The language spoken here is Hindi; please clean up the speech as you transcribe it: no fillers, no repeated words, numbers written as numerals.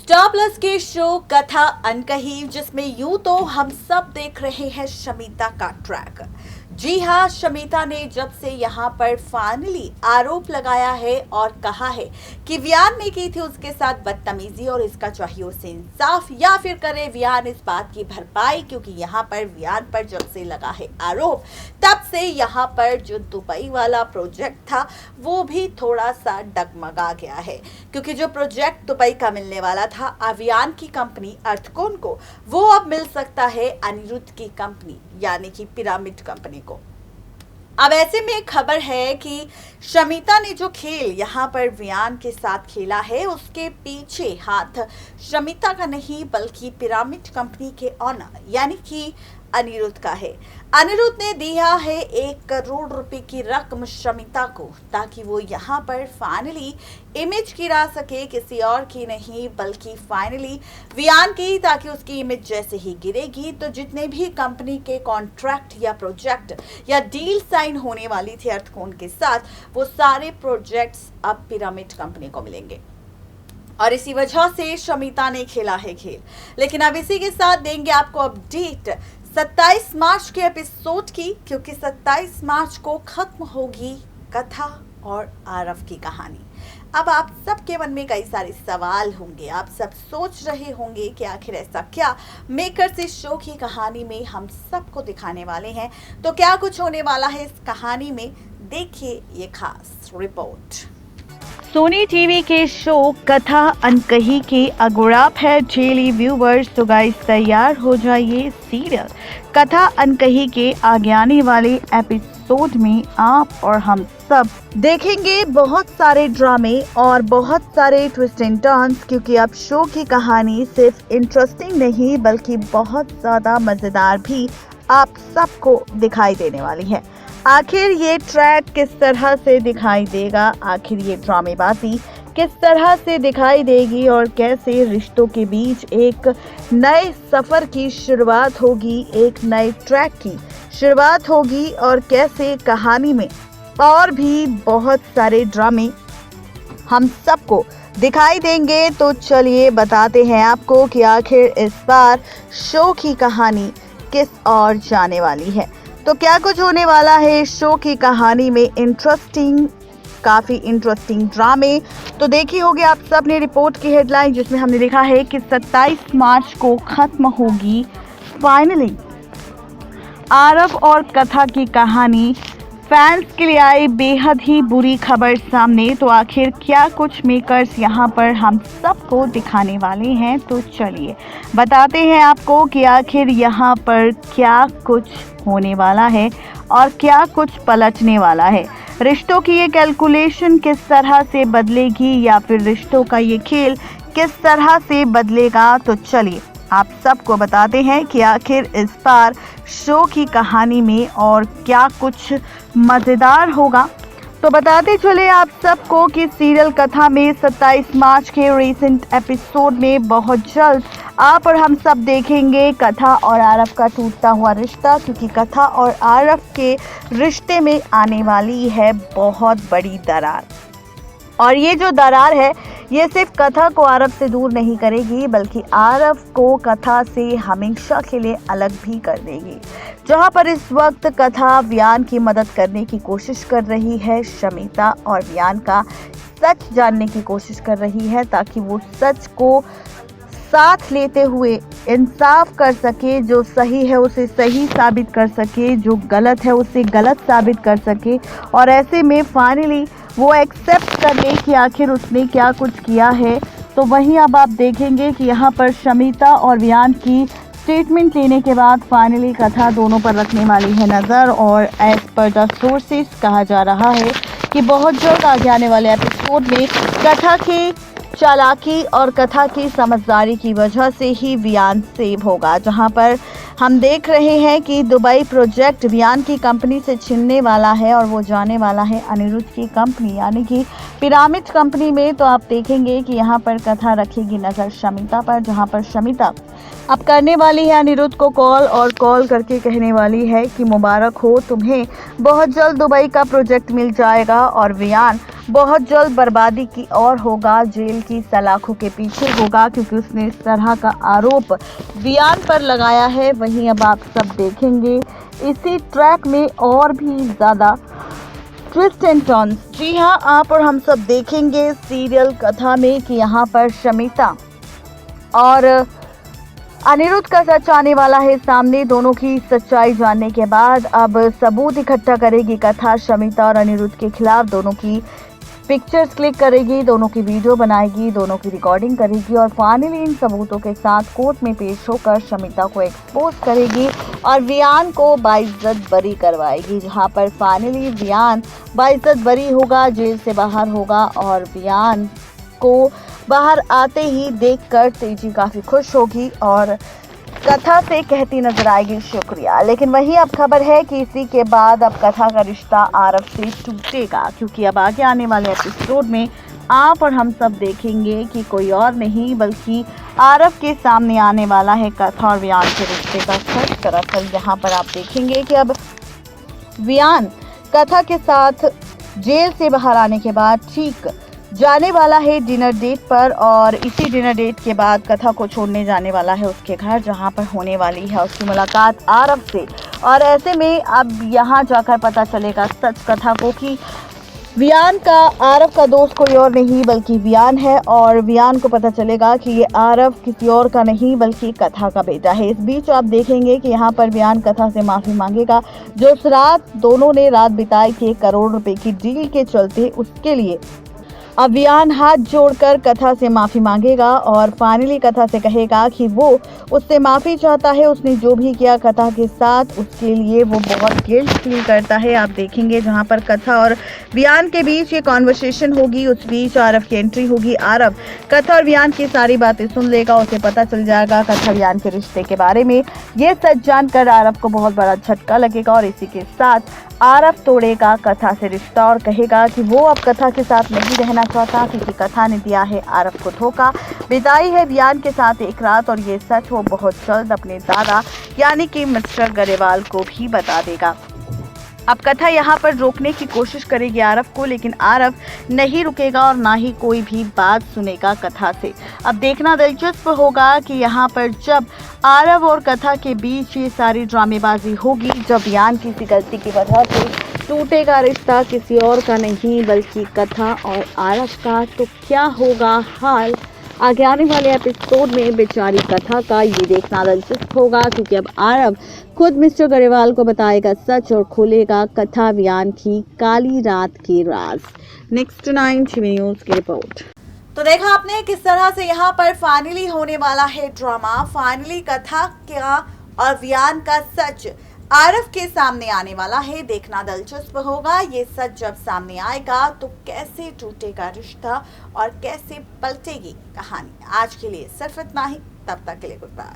स्टार प्लस के शो कथा अनकही, जिसमें यूं तो हम सब देख रहे हैं शमिता का ट्रैक। जी हाँ, शमिता ने जब से यहाँ पर फाइनली आरोप लगाया है और कहा है कि वियान ने की थी उसके साथ बदतमीजी और इसका चाहिए उसे इंसाफ या फिर करे वियान इस बात की भरपाई, क्योंकि यहाँ पर वियान पर जब से लगा है आरोप तब से यहाँ पर जो दुबई वाला प्रोजेक्ट था वो भी थोड़ा सा डगमगा गया है, क्योंकि जो प्रोजेक्ट दुबई का मिलने वाला था अवियान की कंपनी अर्थकोन को, वो अब मिल सकता है अनिरुद्ध की कंपनी यानी कि पिरामिड कंपनी को। अब ऐसे में खबर है कि शमिता ने जो खेल यहाँ पर वियान के साथ खेला है उसके पीछे हाथ शमिता का नहीं बल्कि पिरामिड कंपनी के ऑनर यानी कि अनिरुद्ध का है। अनिरुद्ध ने दिया है 1 करोड़ रुपए की रकम शमिता को ताकि वो यहाँ पर फाइनली इमेज गिरा सके, किसी और की नहीं बल्कि फाइनली वियान की, ताकि उसकी इमेज जैसे ही गिरेगी तो जितने भी कंपनी के कॉन्ट्रैक्ट या प्रोजेक्ट या डील साइन होने वाली थी अर्थकोन के साथ, वो सारे प्रोजेक्ट्स अब पिरामिड कंपनी को मिलेंगे। और इसी वजह से शमिता ने खेला है खेल। लेकिन अब इसी के साथ देंगे आपको अपडेट 27 मार्च के एपिसोड की, क्योंकि 27 मार्च को खत्म होगी कथा और आरव की कहानी। अब आप सबके मन में कई सारे सवाल होंगे, आप सब सोच रहे होंगे कि आखिर ऐसा क्या मेकर्स इस शो की कहानी में हम सबको दिखाने वाले हैं। तो क्या कुछ होने वाला है इस कहानी में, देखिए ये खास रिपोर्ट। सोनी टीवी के शो कथा अनकही के अगुराप है डेली व्यूवर्स, तो गाइस तैयार हो जाइए। सीरियल कथा अनकही के आगे आने वाले एपिसोड में आप और हम सब देखेंगे बहुत सारे ड्रामे और बहुत सारे ट्विस्ट एंड टर्न्स, क्योंकि अब शो की कहानी सिर्फ इंटरेस्टिंग नहीं बल्कि बहुत ज़्यादा मज़ेदार भी आप सबको दिखाई देने वाली है। आखिर ये ट्रैक किस तरह से दिखाई देगा, आखिर ये ड्रामेबाजी किस तरह से दिखाई देगी और कैसे रिश्तों के बीच एक नए सफ़र की शुरुआत होगी, एक नए ट्रैक की शुरुआत होगी और कैसे कहानी में और भी बहुत सारे ड्रामे हम सबको दिखाई देंगे। तो चलिए बताते हैं आपको कि आखिर इस बार शो की कहानी किस ओर जाने वाली है। तो क्या कुछ होने वाला है शो की कहानी में इंटरेस्टिंग, काफ़ी इंटरेस्टिंग ड्रामे। तो देखी होगी आप सब ने रिपोर्ट की हेडलाइन, जिसमें हमने लिखा है कि 27 मार्च को खत्म होगी फाइनली आरव और कथा की कहानी। फैंस के लिए आई बेहद ही बुरी खबर सामने। तो आखिर क्या कुछ मेकर्स यहाँ पर हम सबको दिखाने वाले हैं, तो चलिए बताते हैं आपको कि आखिर यहाँ पर क्या कुछ होने वाला है और क्या कुछ पलटने वाला है। रिश्तों की ये कैलकुलेशन किस तरह से बदलेगी या फिर रिश्तों का ये खेल किस तरह से बदलेगा, तो चलिए आप सबको बताते हैं कि आखिर इस बार शो की कहानी में और क्या कुछ मज़ेदार होगा। तो बताते चले आप सबको कि सीरियल कथा में 27 मार्च के रीसेंट एपिसोड में बहुत जल्द आप और हम सब देखेंगे कथा और आरव का टूटता हुआ रिश्ता, क्योंकि कथा और आरव के रिश्ते में आने वाली है बहुत बड़ी दरार। और ये जो दरार है ये सिर्फ कथा को आरव से दूर नहीं करेगी बल्कि आरव को कथा से हमेशा के लिए अलग भी कर देगी। जहां पर इस वक्त कथा वियान की मदद करने की कोशिश कर रही है शमिता और वियान का सच जानने की कोशिश कर रही है, ताकि वो सच को साथ लेते हुए इंसाफ कर सके, जो सही है उसे सही साबित कर सके, जो गलत है उसे गलत साबित कर सके और ऐसे में फाइनली वो एक्सेप्ट कर ले कि आखिर उसने क्या कुछ किया है। तो वहीं अब आप देखेंगे कि यहाँ पर शमिता और वियान की स्टेटमेंट लेने के बाद फाइनली कथा दोनों पर रखने वाली है नज़र। और एज पर द सोर्सेस कहा जा रहा है कि बहुत जल्द आगे आने वाले एपिसोड में कथा की चालाकी और कथा की समझदारी की वजह से ही वियान सेव होगा। जहां पर हम देख रहे हैं कि दुबई प्रोजेक्ट वियान की कंपनी से छिनने वाला है और वो जाने वाला है अनिरुद्ध की कंपनी यानी कि पिरामिड कंपनी में। तो आप देखेंगे कि यहाँ पर कथा रखेगी नज़र शमिता पर, जहाँ पर शमिता अब करने वाली है अनिरुद्ध को कॉल और कॉल करके कहने वाली है कि मुबारक हो तुम्हें, बहुत जल्द दुबई का प्रोजेक्ट मिल जाएगा और वियान बहुत जल्द बर्बादी की ओर होगा, जेल की सलाखों के पीछे होगा, क्योंकि उसने इस तरह का आरोप वियान पर लगाया है। वहीं अब आप सब देखेंगे इसी ट्रैक में और भी ज़्यादा ट्विस्ट एंड टर्न्स। जी हाँ, आप और हम सब देखेंगे सीरियल कथा में कि यहाँ पर शमिता और अनिरुद्ध का सच आने वाला है सामने। दोनों की सच्चाई जानने के बाद अब सबूत इकट्ठा करेगी कथा शमिता और अनिरुद्ध के खिलाफ। दोनों की पिक्चर्स क्लिक करेगी, दोनों की वीडियो बनाएगी, दोनों की रिकॉर्डिंग करेगी और फाइनली इन सबूतों के साथ कोर्ट में पेश होकर शमिता को एक्सपोज करेगी और वियान को बाइज्जत बरी करवाएगी। जहां पर फाइनली वियान बाइज्जत बरी होगा, जेल से बाहर होगा और वियान को बाहर आते ही देखकर तेजी काफ़ी खुश होगी और कथा से कहती नजर आएगी शुक्रिया। लेकिन वही अब खबर है कि इसी के बाद अब कथा का रिश्ता आरव से टूटेगा, क्योंकि अब आगे आने वाले एपिसोड में आप और हम सब देखेंगे कि कोई और नहीं बल्कि आरव के सामने आने वाला है कथा और वियान के रिश्ते का सच। दरअसल यहाँ पर आप देखेंगे कि अब वियान कथा के साथ जेल से बाहर आने के बाद ठीक जाने वाला है डिनर डेट पर और इसी डिनर डेट के बाद कथा को छोड़ने जाने वाला है उसके घर, जहां पर होने वाली है उसकी मुलाकात आरव से। और ऐसे में अब यहां जाकर पता चलेगा सच कथा को कि वियान का आरव का दोस्त कोई और नहीं बल्कि वियान है और वियान को पता चलेगा कि ये आरव किसी और का नहीं बल्कि कथा का बेटा है। इस बीच आप देखेंगे कि यहाँ पर वियान कथा से माफ़ी मांगेगा जो उस रात दोनों ने रात बिताई थी करोड़ रुपए की डील के चलते, उसके लिए अब वियान हाथ जोड़कर कथा से माफ़ी मांगेगा और फाइनली कथा से कहेगा कि वो उससे माफ़ी चाहता है। उसने जो भी किया कथा के साथ उसके लिए वो बहुत गिल्ट फील करता है। आप देखेंगे जहां पर कथा और वियान के बीच ये कॉन्वर्सेशन होगी, उस बीच आरव की एंट्री होगी। आरव कथा और वियान की सारी बातें सुन लेगा, उसे पता चल जाएगा कथा वियान के रिश्ते के बारे में। ये सच जानकर आरव को बहुत बड़ा झटका लगेगा और इसी के साथ आरव तोड़ेगा कथा से रिश्ता और कहेगा कि वो अब कथा के साथ नहीं रहना चाहता, क्योंकि कथा ने दिया है आरव को धोखा, बिताई है वियान के साथ एक रात और ये सच वो बहुत जल्द अपने दादा यानी कि मिस्टर गरेवाल को भी बता देगा। अब कथा यहाँ पर रोकने की कोशिश करेगी आरव को, लेकिन आरव नहीं रुकेगा और ना ही कोई भी बात सुनेगा कथा से। अब देखना दिलचस्प होगा कि यहाँ पर जब आरव और कथा के बीच ये सारी ड्रामेबाजी होगी, जब वियान किसी गलती की वजह से टूटेगा रिश्ता किसी और का नहीं बल्कि कथा और आरव का, तो क्या होगा हाल आगे आने वाले एपिसोड में बेचारी कथा का, ये देखना दिलचस्प होगा, क्योंकि अब आरव खुद मिस्टर गरेवाल को बताएगा सच और खोलेगा कथा वियान की काली रात के राज। नेक्स्ट 9 टीवी न्यूज़ की रिपोर्ट। तो देखा आपने किस तरह से यहाँ पर फाइनली होने वाला है ड्रामा। फाइनली कथा क्या और वियान का सच आरव के सामने आने वाला है। देखना दिलचस्प होगा ये सच जब सामने आएगा तो कैसे टूटेगा रिश्ता और कैसे पलटेगी कहानी। आज के लिए सिर्फ इतना ही, तब तक के लिए गुड बाय।